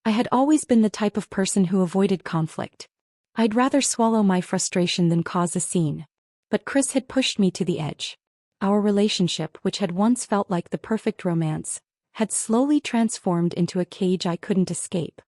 I had always been the type of person who avoided conflict. I'd rather swallow my frustration than cause a scene. But Chris had pushed me to the edge. Our relationship, which had once felt like the perfect romance, had slowly transformed into a cage I couldn't escape.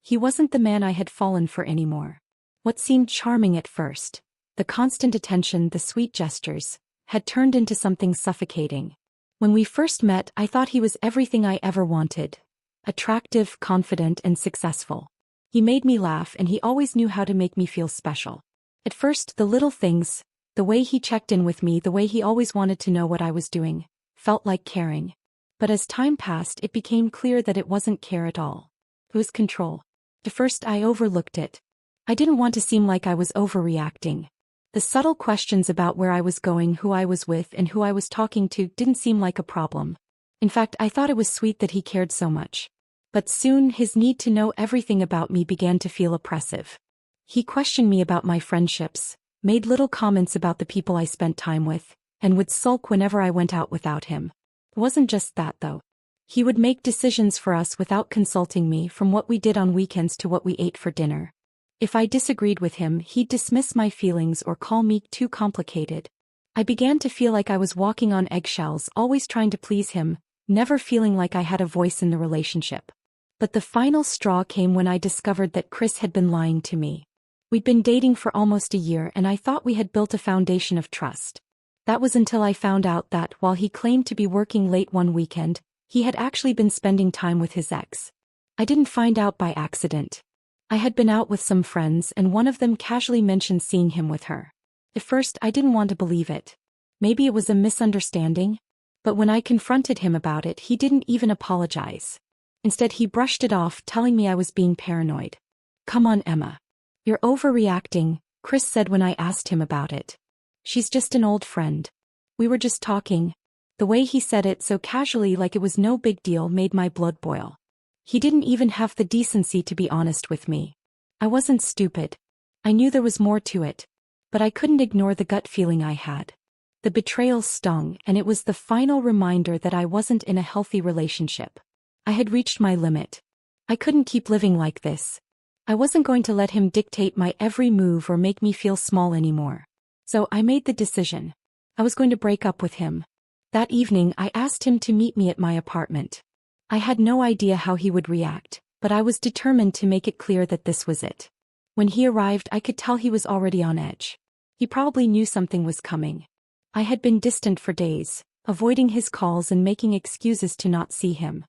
He wasn't the man I had fallen for anymore. What seemed charming at first, the constant attention, the sweet gestures, had turned into something suffocating. When we first met, I thought he was everything I ever wanted. Attractive, confident, and successful. He made me laugh, and he always knew how to make me feel special. At first, the little things, the way he checked in with me, the way he always wanted to know what I was doing, felt like caring. But as time passed, it became clear that it wasn't care at all. It was control. At first, I overlooked it. I didn't want to seem like I was overreacting. The subtle questions about where I was going, who I was with, and who I was talking to didn't seem like a problem. In fact, I thought it was sweet that he cared so much. But soon, his need to know everything about me began to feel oppressive. He questioned me about my friendships, made little comments about the people I spent time with, and would sulk whenever I went out without him. It wasn't just that, though. He would make decisions for us without consulting me, from what we did on weekends to what we ate for dinner. If I disagreed with him, he'd dismiss my feelings or call me too complicated. I began to feel like I was walking on eggshells, always trying to please him, never feeling like I had a voice in the relationship. But the final straw came when I discovered that Chris had been lying to me. We'd been dating for almost a year, and I thought we had built a foundation of trust. That was until I found out that, while he claimed to be working late one weekend, he had actually been spending time with his ex. I didn't find out by accident. I had been out with some friends, and one of them casually mentioned seeing him with her. At first, I didn't want to believe it. Maybe it was a misunderstanding? But when I confronted him about it, he didn't even apologize. Instead, he brushed it off, telling me I was being paranoid. "Come on, Emma. You're overreacting," Chris said when I asked him about it. "She's just an old friend. We were just talking." The way he said it so casually, like it was no big deal, made my blood boil. He didn't even have the decency to be honest with me. I wasn't stupid. I knew there was more to it. But I couldn't ignore the gut feeling I had. The betrayal stung, and it was the final reminder that I wasn't in a healthy relationship. I had reached my limit. I couldn't keep living like this. I wasn't going to let him dictate my every move or make me feel small anymore. So I made the decision. I was going to break up with him. That evening, I asked him to meet me at my apartment. I had no idea how he would react, but I was determined to make it clear that this was it. When he arrived, I could tell he was already on edge. He probably knew something was coming. I had been distant for days, avoiding his calls and making excuses to not see him.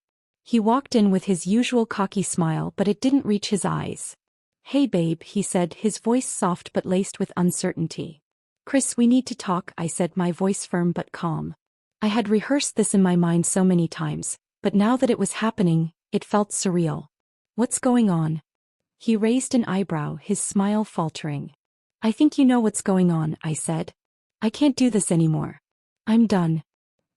He walked in with his usual cocky smile, but it didn't reach his eyes. "Hey babe," he said, his voice soft but laced with uncertainty. "Chris, we need to talk," I said, my voice firm but calm. I had rehearsed this in my mind so many times, but now that it was happening, it felt surreal. "What's going on?" He raised an eyebrow, his smile faltering. "I think you know what's going on," I said. "I can't do this anymore. I'm done."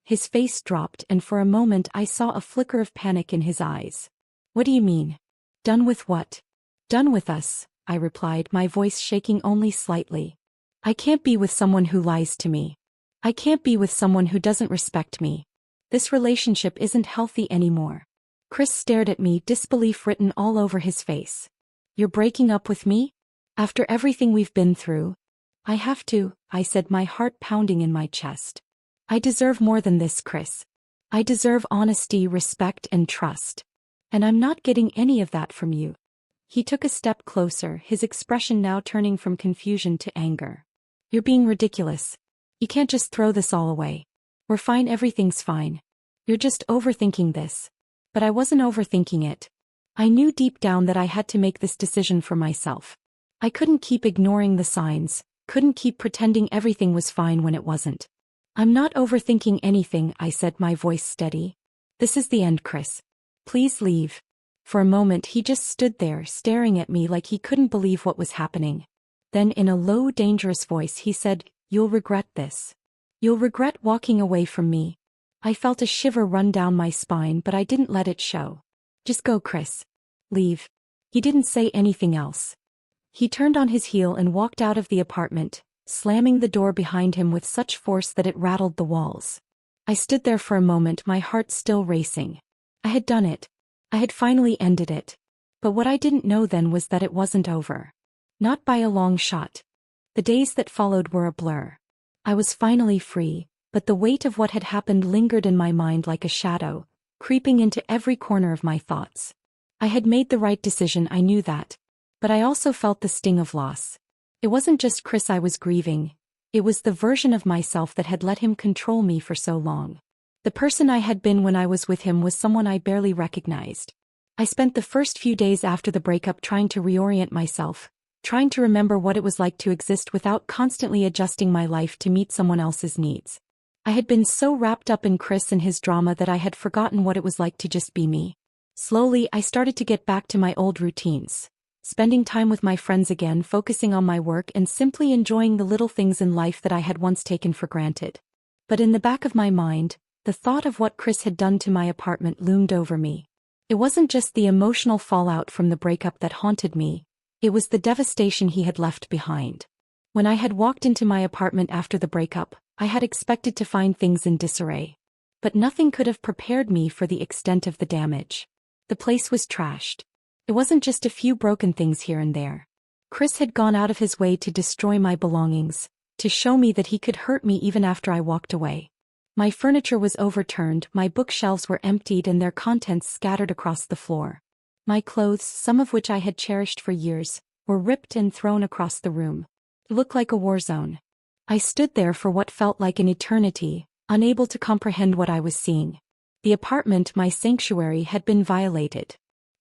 His face dropped, and for a moment I saw a flicker of panic in his eyes. "What do you mean? Done with what?" "Done with us," I replied, my voice shaking only slightly. "I can't be with someone who lies to me. I can't be with someone who doesn't respect me. This relationship isn't healthy anymore." Chris stared at me, disbelief written all over his face. "You're breaking up with me? After everything we've been through?" "I have to," I said, my heart pounding in my chest. "I deserve more than this, Chris. I deserve honesty, respect, and trust. And I'm not getting any of that from you." He took a step closer, his expression now turning from confusion to anger. "You're being ridiculous. You can't just throw this all away. We're fine, everything's fine. You're just overthinking this." But I wasn't overthinking it. I knew deep down that I had to make this decision for myself. I couldn't keep ignoring the signs, couldn't keep pretending everything was fine when it wasn't. "I'm not overthinking anything," I said, my voice steady. "This is the end, Chris. Please leave." For a moment he just stood there, staring at me like he couldn't believe what was happening. Then in a low, dangerous voice he said, "You'll regret this. You'll regret walking away from me." I felt a shiver run down my spine, but I didn't let it show. "Just go, Chris. Leave." He didn't say anything else. He turned on his heel and walked out of the apartment, slamming the door behind him with such force that it rattled the walls. I stood there for a moment, my heart still racing. I had done it. I had finally ended it. But what I didn't know then was that it wasn't over. Not by a long shot. The days that followed were a blur. I was finally free, but the weight of what had happened lingered in my mind like a shadow, creeping into every corner of my thoughts. I had made the right decision, I knew that. But I also felt the sting of loss. It wasn't just Chris I was grieving. It was the version of myself that had let him control me for so long. The person I had been when I was with him was someone I barely recognized. I spent the first few days after the breakup trying to reorient myself, trying to remember what it was like to exist without constantly adjusting my life to meet someone else's needs. I had been so wrapped up in Chris and his drama that I had forgotten what it was like to just be me. Slowly, I started to get back to my old routines, spending time with my friends again, focusing on my work and simply enjoying the little things in life that I had once taken for granted. But in the back of my mind, the thought of what Chris had done to my apartment loomed over me. It wasn't just the emotional fallout from the breakup that haunted me, it was the devastation he had left behind. When I had walked into my apartment after the breakup, I had expected to find things in disarray. But nothing could have prepared me for the extent of the damage. The place was trashed. It wasn't just a few broken things here and there. Chris had gone out of his way to destroy my belongings, to show me that he could hurt me even after I walked away. My furniture was overturned, my bookshelves were emptied and their contents scattered across the floor. My clothes, some of which I had cherished for years, were ripped and thrown across the room. It looked like a war zone. I stood there for what felt like an eternity, unable to comprehend what I was seeing. The apartment, my sanctuary, had been violated.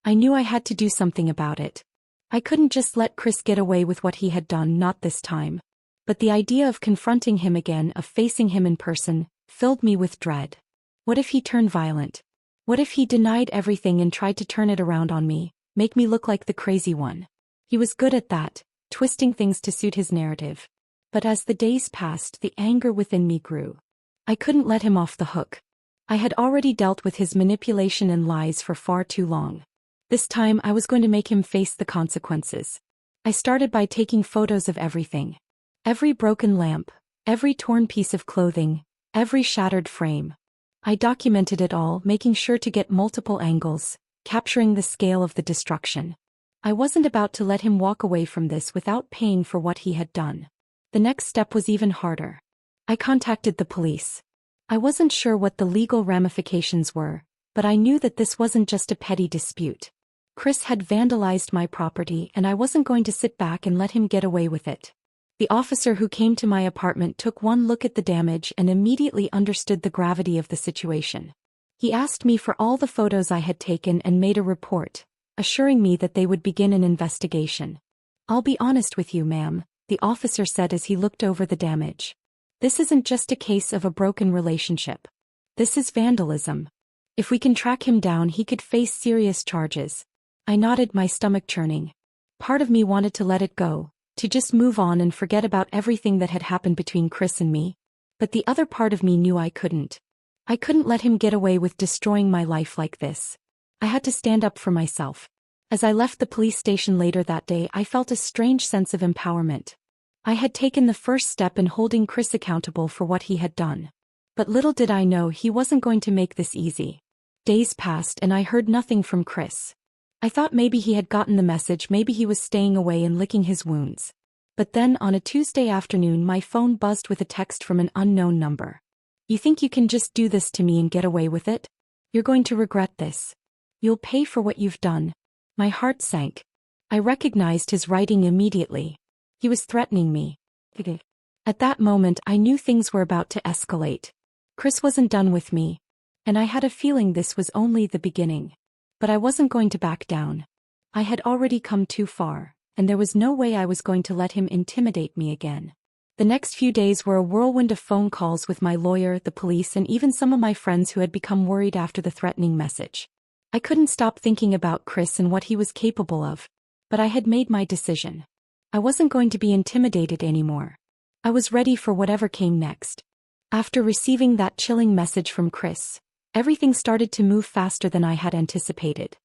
I knew I had to do something about it. I couldn't just let Chris get away with what he had done, not this time. But the idea of confronting him again, of facing him in person, filled me with dread. What if he turned violent? What if he denied everything and tried to turn it around on me, make me look like the crazy one? He was good at that, twisting things to suit his narrative. But as the days passed, the anger within me grew. I couldn't let him off the hook. I had already dealt with his manipulation and lies for far too long. This time I was going to make him face the consequences. I started by taking photos of everything. Every broken lamp, every torn piece of clothing, every shattered frame. I documented it all, making sure to get multiple angles, capturing the scale of the destruction. I wasn't about to let him walk away from this without paying for what he had done. The next step was even harder. I contacted the police. I wasn't sure what the legal ramifications were, but I knew that this wasn't just a petty dispute. Chris had vandalized my property and I wasn't going to sit back and let him get away with it. The officer who came to my apartment took one look at the damage and immediately understood the gravity of the situation. He asked me for all the photos I had taken and made a report, assuring me that they would begin an investigation. "I'll be honest with you, ma'am," the officer said as he looked over the damage. "This isn't just a case of a broken relationship. This is vandalism. If we can track him down, he could face serious charges." I nodded, my stomach churning. Part of me wanted to let it go, to just move on and forget about everything that had happened between Chris and me. But the other part of me knew I couldn't. I couldn't let him get away with destroying my life like this. I had to stand up for myself. As I left the police station later that day, I felt a strange sense of empowerment. I had taken the first step in holding Chris accountable for what he had done. But little did I know he wasn't going to make this easy. Days passed and I heard nothing from Chris. I thought maybe he had gotten the message, maybe he was staying away and licking his wounds. But then on a Tuesday afternoon my phone buzzed with a text from an unknown number. "You think you can just do this to me and get away with it? You're going to regret this. You'll pay for what you've done." My heart sank. I recognized his writing immediately. He was threatening me. At that moment I knew things were about to escalate. Chris wasn't done with me. And I had a feeling this was only the beginning. But I wasn't going to back down. I had already come too far, and there was no way I was going to let him intimidate me again. The next few days were a whirlwind of phone calls with my lawyer, the police, and even some of my friends who had become worried after the threatening message. I couldn't stop thinking about Chris and what he was capable of. But I had made my decision. I wasn't going to be intimidated anymore. I was ready for whatever came next. After receiving that chilling message from Chris, everything started to move faster than I had anticipated.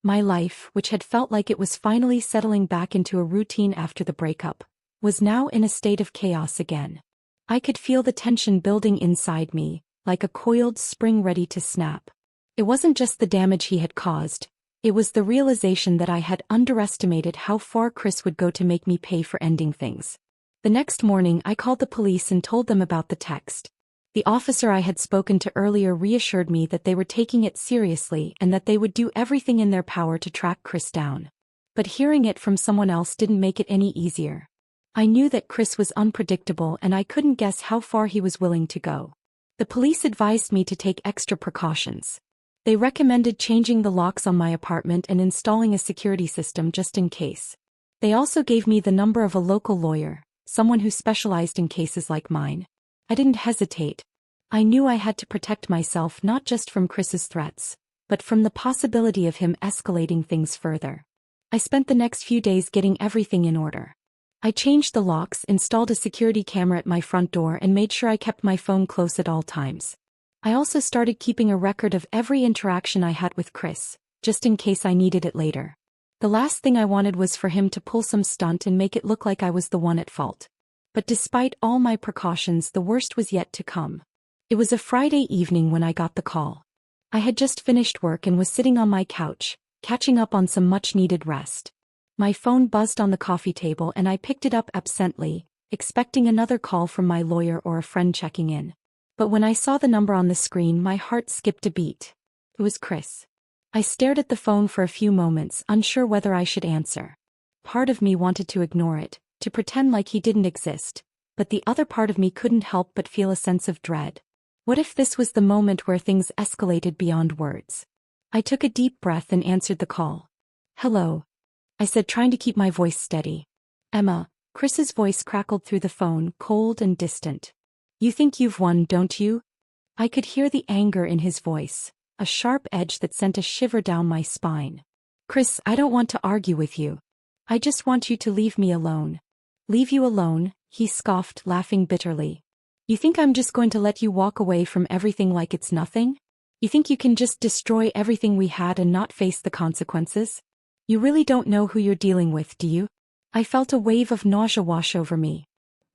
My life, which had felt like it was finally settling back into a routine after the breakup, was now in a state of chaos again. I could feel the tension building inside me, like a coiled spring ready to snap. It wasn't just the damage he had caused, It was the realization that I had underestimated how far Chris would go to make me pay for ending things. The next morning I called the police and told them about the text. The officer I had spoken to earlier reassured me that they were taking it seriously and that they would do everything in their power to track Chris down. But hearing it from someone else didn't make it any easier. I knew that Chris was unpredictable and I couldn't guess how far he was willing to go. The police advised me to take extra precautions. They recommended changing the locks on my apartment and installing a security system just in case. They also gave me the number of a local lawyer, someone who specialized in cases like mine. I didn't hesitate. I knew I had to protect myself not just from Chris's threats, but from the possibility of him escalating things further. I spent the next few days getting everything in order. I changed the locks, installed a security camera at my front door, and made sure I kept my phone close at all times. I also started keeping a record of every interaction I had with Chris, just in case I needed it later. The last thing I wanted was for him to pull some stunt and make it look like I was the one at fault. But despite all my precautions, the worst was yet to come. It was a Friday evening when I got the call. I had just finished work and was sitting on my couch, catching up on some much-needed rest. My phone buzzed on the coffee table and I picked it up absently, expecting another call from my lawyer or a friend checking in. But when I saw the number on the screen, my heart skipped a beat. It was Chris. I stared at the phone for a few moments, unsure whether I should answer. Part of me wanted to ignore it, to pretend like he didn't exist, but the other part of me couldn't help but feel a sense of dread. What if this was the moment where things escalated beyond words? I took a deep breath and answered the call. "Hello," I said, trying to keep my voice steady. "Emma," Chris's voice crackled through the phone, cold and distant. "You think you've won, don't you?" I could hear the anger in his voice, a sharp edge that sent a shiver down my spine. "Chris, I don't want to argue with you. I just want you to leave me alone." "Leave you alone?" he scoffed, laughing bitterly. "You think I'm just going to let you walk away from everything like it's nothing? You think you can just destroy everything we had and not face the consequences? You really don't know who you're dealing with, do you?" I felt a wave of nausea wash over me.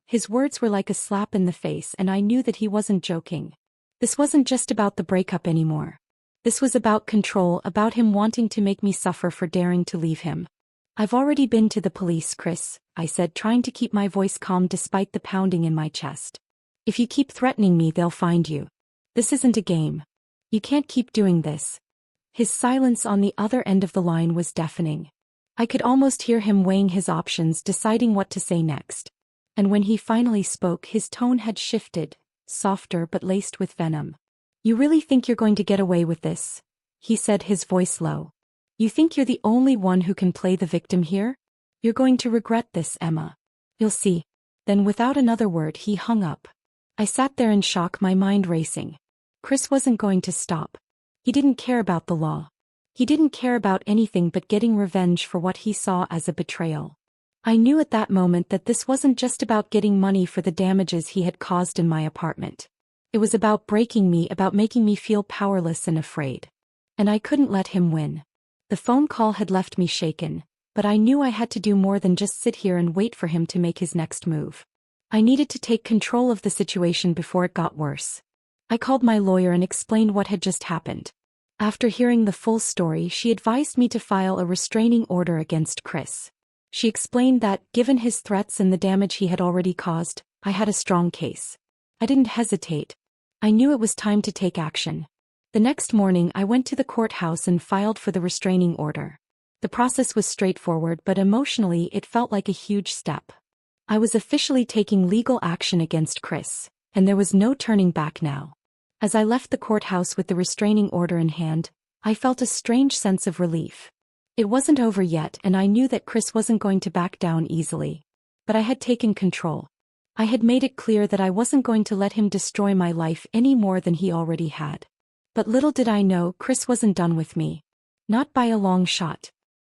His words were like a slap in the face, and I knew that he wasn't joking. This wasn't just about the breakup anymore. This was about control, about him wanting to make me suffer for daring to leave him. "I've already been to the police, Chris," I said, trying to keep my voice calm despite the pounding in my chest. "If you keep threatening me, they'll find you. This isn't a game. You can't keep doing this." His silence on the other end of the line was deafening. I could almost hear him weighing his options, deciding what to say next. And when he finally spoke, his tone had shifted, softer but laced with venom. "You really think you're going to get away with this?" he said, his voice low. "You think you're the only one who can play the victim here? You're going to regret this, Emma. You'll see." Then without another word he hung up. I sat there in shock, my mind racing. Chris wasn't going to stop. He didn't care about the law. He didn't care about anything but getting revenge for what he saw as a betrayal. I knew at that moment that this wasn't just about getting money for the damages he had caused in my apartment. It was about breaking me, about making me feel powerless and afraid. And I couldn't let him win. The phone call had left me shaken, but I knew I had to do more than just sit here and wait for him to make his next move. I needed to take control of the situation before it got worse. I called my lawyer and explained what had just happened. After hearing the full story, she advised me to file a restraining order against Chris. She explained that, given his threats and the damage he had already caused, I had a strong case. I didn't hesitate. I knew it was time to take action. The next morning I went to the courthouse and filed for the restraining order. The process was straightforward, but emotionally it felt like a huge step. I was officially taking legal action against Chris, and there was no turning back now. As I left the courthouse with the restraining order in hand, I felt a strange sense of relief. It wasn't over yet, and I knew that Chris wasn't going to back down easily. But I had taken control. I had made it clear that I wasn't going to let him destroy my life any more than he already had. But little did I know, Chris wasn't done with me. Not by a long shot.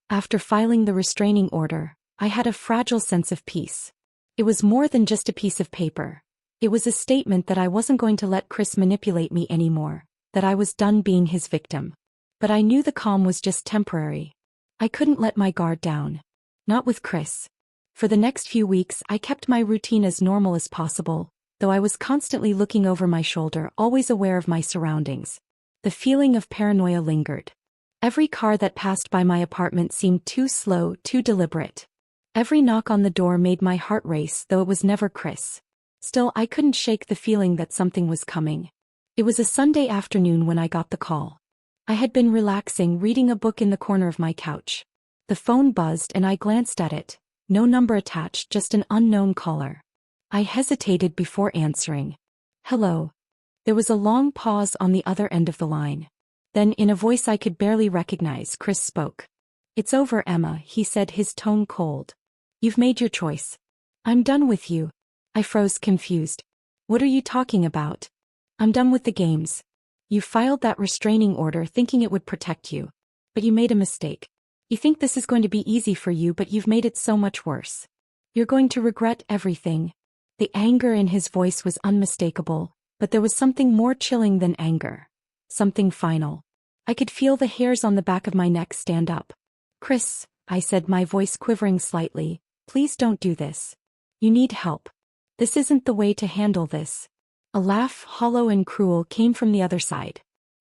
After filing the restraining order, I had a fragile sense of peace. It was more than just a piece of paper. It was a statement that I wasn't going to let Chris manipulate me anymore, that I was done being his victim. But I knew the calm was just temporary. I couldn't let my guard down. Not with Chris. For the next few weeks I kept my routine as normal as possible, though I was constantly looking over my shoulder, always aware of my surroundings. The feeling of paranoia lingered. Every car that passed by my apartment seemed too slow, too deliberate. Every knock on the door made my heart race, though it was never Chris. Still, I couldn't shake the feeling that something was coming. It was a Sunday afternoon when I got the call. I had been relaxing, reading a book in the corner of my couch. The phone buzzed and I glanced at it. No number attached, just an unknown caller. I hesitated before answering. Hello. There was a long pause on the other end of the line. Then, in a voice I could barely recognize, Chris spoke. It's over, Emma, he said, his tone cold. You've made your choice. I'm done with you. I froze, confused. What are you talking about? I'm done with the games. You filed that restraining order thinking it would protect you. But you made a mistake. You think this is going to be easy for you, but you've made it so much worse. You're going to regret everything. The anger in his voice was unmistakable, but there was something more chilling than anger. Something final. I could feel the hairs on the back of my neck stand up. Chris, I said, my voice quivering slightly, please don't do this. You need help. This isn't the way to handle this. A laugh, hollow and cruel, came from the other side.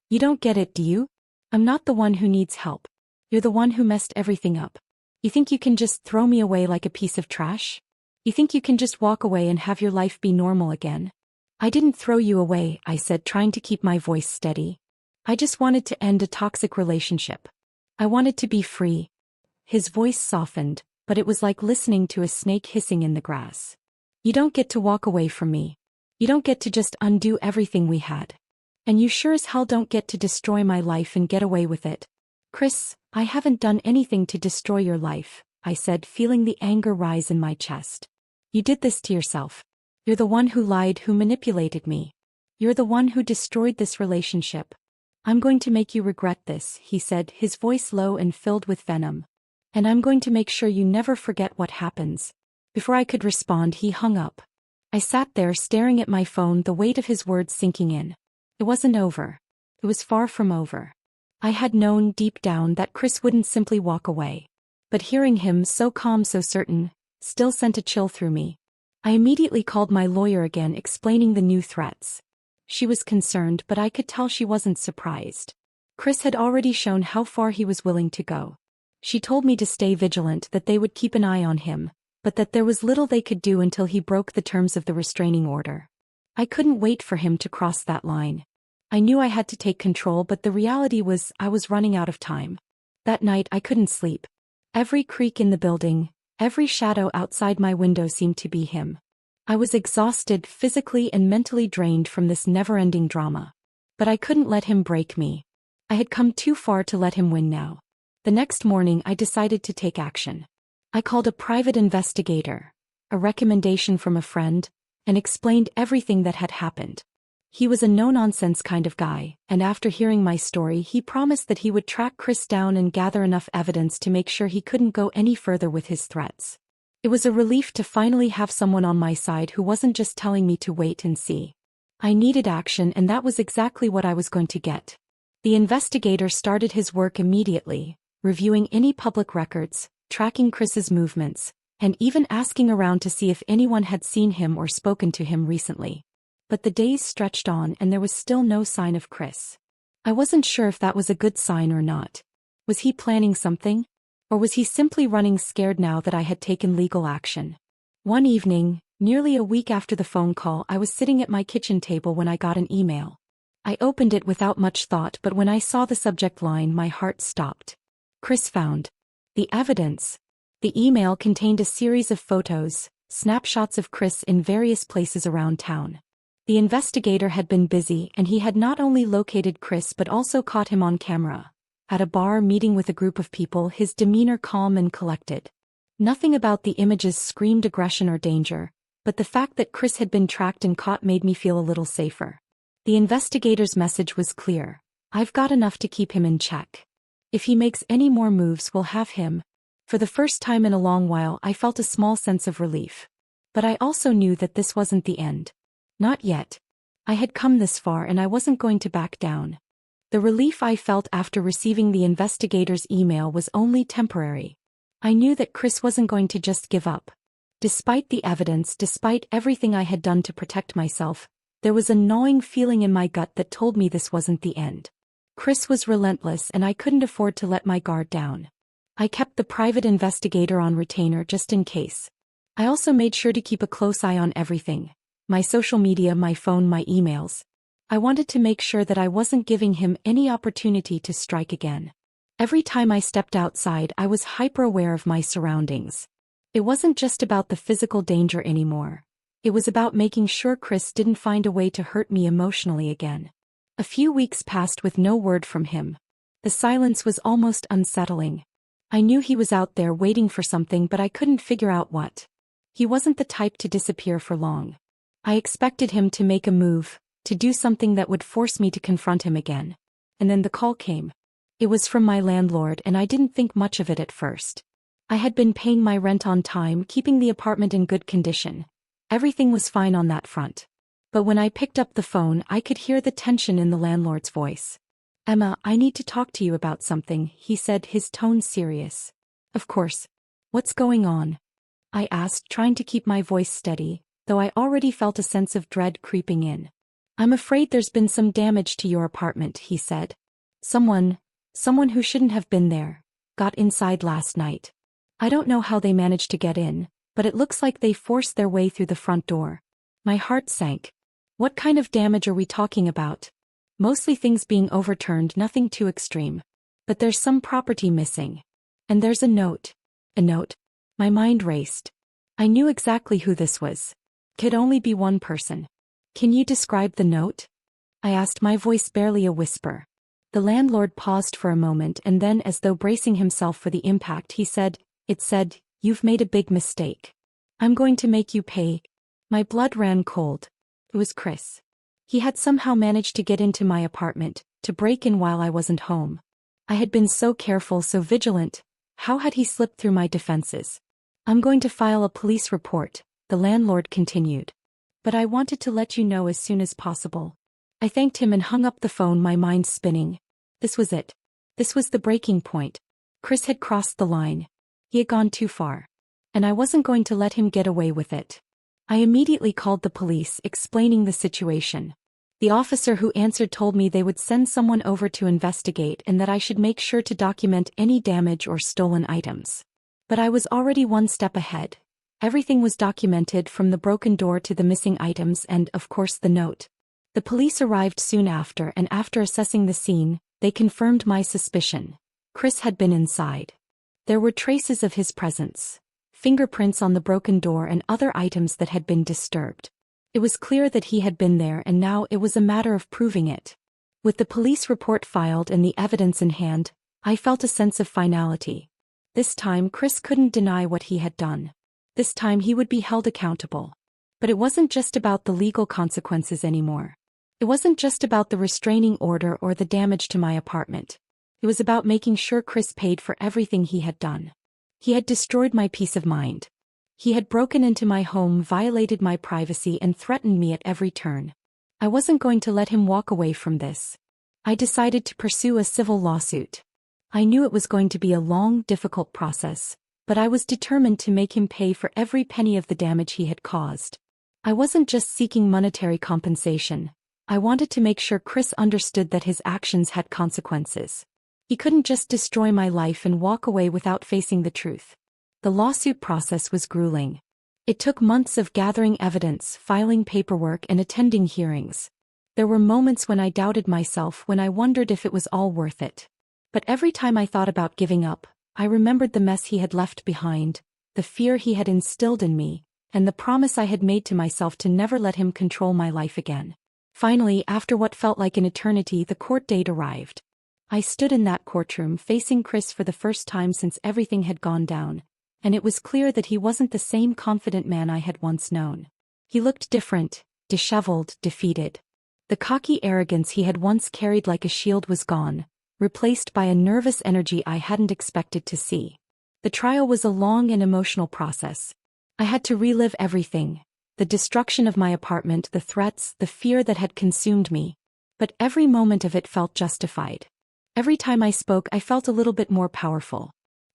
You don't get it, do you? I'm not the one who needs help. You're the one who messed everything up. You think you can just throw me away like a piece of trash? You think you can just walk away and have your life be normal again? I didn't throw you away, I said, trying to keep my voice steady. I just wanted to end a toxic relationship. I wanted to be free. His voice softened, but it was like listening to a snake hissing in the grass. You don't get to walk away from me. You don't get to just undo everything we had. And you sure as hell don't get to destroy my life and get away with it. Chris, I haven't done anything to destroy your life, I said, feeling the anger rise in my chest. You did this to yourself. You're the one who lied, who manipulated me. You're the one who destroyed this relationship. I'm going to make you regret this, he said, his voice low and filled with venom. And I'm going to make sure you never forget what happens. Before I could respond, he hung up. I sat there staring at my phone, the weight of his words sinking in. It wasn't over. It was far from over. I had known deep down that Chris wouldn't simply walk away. But hearing him, so calm, so certain, still sent a chill through me. I immediately called my lawyer again, explaining the new threats. She was concerned, but I could tell she wasn't surprised. Chris had already shown how far he was willing to go. She told me to stay vigilant, that they would keep an eye on him, but that there was little they could do until he broke the terms of the restraining order. I couldn't wait for him to cross that line. I knew I had to take control, but the reality was I was running out of time. That night I couldn't sleep. Every creak in the building, every shadow outside my window seemed to be him. I was exhausted, physically and mentally drained from this never-ending drama. But I couldn't let him break me. I had come too far to let him win now. The next morning I decided to take action. I called a private investigator, a recommendation from a friend, and explained everything that had happened. He was a no-nonsense kind of guy, and after hearing my story he promised that he would track Chris down and gather enough evidence to make sure he couldn't go any further with his threats. It was a relief to finally have someone on my side who wasn't just telling me to wait and see. I needed action, and that was exactly what I was going to get. The investigator started his work immediately, reviewing any public records, tracking Chris's movements, and even asking around to see if anyone had seen him or spoken to him recently. But the days stretched on and there was still no sign of Chris. I wasn't sure if that was a good sign or not. Was he planning something? Or was he simply running scared now that I had taken legal action? One evening, nearly a week after the phone call, I was sitting at my kitchen table when I got an email. I opened it without much thought, but when I saw the subject line, my heart stopped. Chris found. The evidence. The email contained a series of photos, snapshots of Chris in various places around town. The investigator had been busy, and he had not only located Chris but also caught him on camera. At a bar meeting with a group of people, his demeanor calm and collected. Nothing about the images screamed aggression or danger, but the fact that Chris had been tracked and caught made me feel a little safer. The investigator's message was clear. I've got enough to keep him in check. If he makes any more moves, we'll have him. For the first time in a long while, I felt a small sense of relief. But I also knew that this wasn't the end. Not yet. I had come this far and I wasn't going to back down. The relief I felt after receiving the investigator's email was only temporary. I knew that Chris wasn't going to just give up. Despite the evidence, despite everything I had done to protect myself, there was a gnawing feeling in my gut that told me this wasn't the end. Chris was relentless and I couldn't afford to let my guard down. I kept the private investigator on retainer just in case. I also made sure to keep a close eye on everything. My social media, my phone, my emails. I wanted to make sure that I wasn't giving him any opportunity to strike again. Every time I stepped outside, I was hyper-aware of my surroundings. It wasn't just about the physical danger anymore. It was about making sure Chris didn't find a way to hurt me emotionally again. A few weeks passed with no word from him. The silence was almost unsettling. I knew he was out there waiting for something, but I couldn't figure out what. He wasn't the type to disappear for long. I expected him to make a move, to do something that would force me to confront him again. And then the call came. It was from my landlord and I didn't think much of it at first. I had been paying my rent on time, keeping the apartment in good condition. Everything was fine on that front. But when I picked up the phone, I could hear the tension in the landlord's voice. "Emma, I need to talk to you about something," he said, his tone serious. "Of course. What's going on?" I asked, trying to keep my voice steady, though I already felt a sense of dread creeping in. "I'm afraid there's been some damage to your apartment," he said. Someone who shouldn't have been there, got inside last night. I don't know how they managed to get in, but it looks like they forced their way through the front door." My heart sank. What kind of damage are we talking about? Mostly things being overturned, nothing too extreme. But there's some property missing. And there's a note. A note? My mind raced. I knew exactly who this was. Could only be one person. "Can you describe the note?" I asked, my voice barely a whisper. The landlord paused for a moment and then, as though bracing himself for the impact, he said, "It said, 'You've made a big mistake. I'm going to make you pay.'" My blood ran cold. It was Chris. He had somehow managed to get into my apartment, to break in while I wasn't home. I had been so careful, so vigilant. How had he slipped through my defenses? "I'm going to file a police report," the landlord continued. "But I wanted to let you know as soon as possible." I thanked him and hung up the phone, my mind spinning. This was it. This was the breaking point. Chris had crossed the line. He had gone too far. And I wasn't going to let him get away with it. I immediately called the police, explaining the situation. The officer who answered told me they would send someone over to investigate and that I should make sure to document any damage or stolen items. But I was already one step ahead. Everything was documented, from the broken door to the missing items and, of course, the note. The police arrived soon after, and after assessing the scene, they confirmed my suspicion. Chris had been inside. There were traces of his presence. Fingerprints on the broken door and other items that had been disturbed. It was clear that he had been there, and now it was a matter of proving it. With the police report filed and the evidence in hand, I felt a sense of finality. This time Chris couldn't deny what he had done. This time he would be held accountable. But it wasn't just about the legal consequences anymore. It wasn't just about the restraining order or the damage to my apartment. It was about making sure Chris paid for everything he had done. He had destroyed my peace of mind. He had broken into my home, violated my privacy, and threatened me at every turn. I wasn't going to let him walk away from this. I decided to pursue a civil lawsuit. I knew it was going to be a long, difficult process, but I was determined to make him pay for every penny of the damage he had caused. I wasn't just seeking monetary compensation. I wanted to make sure Chris understood that his actions had consequences. He couldn't just destroy my life and walk away without facing the truth. The lawsuit process was grueling. It took months of gathering evidence, filing paperwork, and attending hearings. There were moments when I doubted myself, when I wondered if it was all worth it. But every time I thought about giving up, I remembered the mess he had left behind, the fear he had instilled in me, and the promise I had made to myself to never let him control my life again. Finally, after what felt like an eternity, the court date arrived. I stood in that courtroom facing Chris for the first time since everything had gone down, and it was clear that he wasn't the same confident man I had once known. He looked different, disheveled, defeated. The cocky arrogance he had once carried like a shield was gone, replaced by a nervous energy I hadn't expected to see. The trial was a long and emotional process. I had to relive everything. The destruction of my apartment, the threats, the fear that had consumed me. But every moment of it felt justified. Every time I spoke, I felt a little bit more powerful.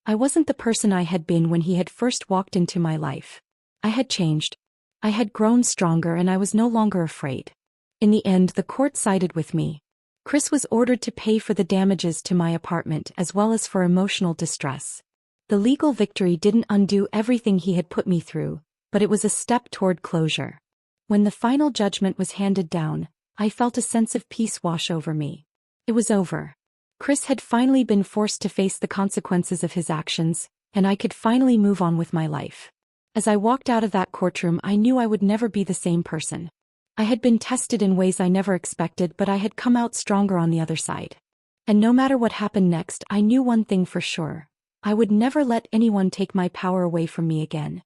I wasn't the person I had been when he had first walked into my life. I had changed. I had grown stronger, and I was no longer afraid. In the end, the court sided with me. Chris was ordered to pay for the damages to my apartment as well as for emotional distress. The legal victory didn't undo everything he had put me through, but it was a step toward closure. When the final judgment was handed down, I felt a sense of peace wash over me. It was over. Chris had finally been forced to face the consequences of his actions, and I could finally move on with my life. As I walked out of that courtroom, I knew I would never be the same person. I had been tested in ways I never expected, but I had come out stronger on the other side. And no matter what happened next, I knew one thing for sure. I would never let anyone take my power away from me again.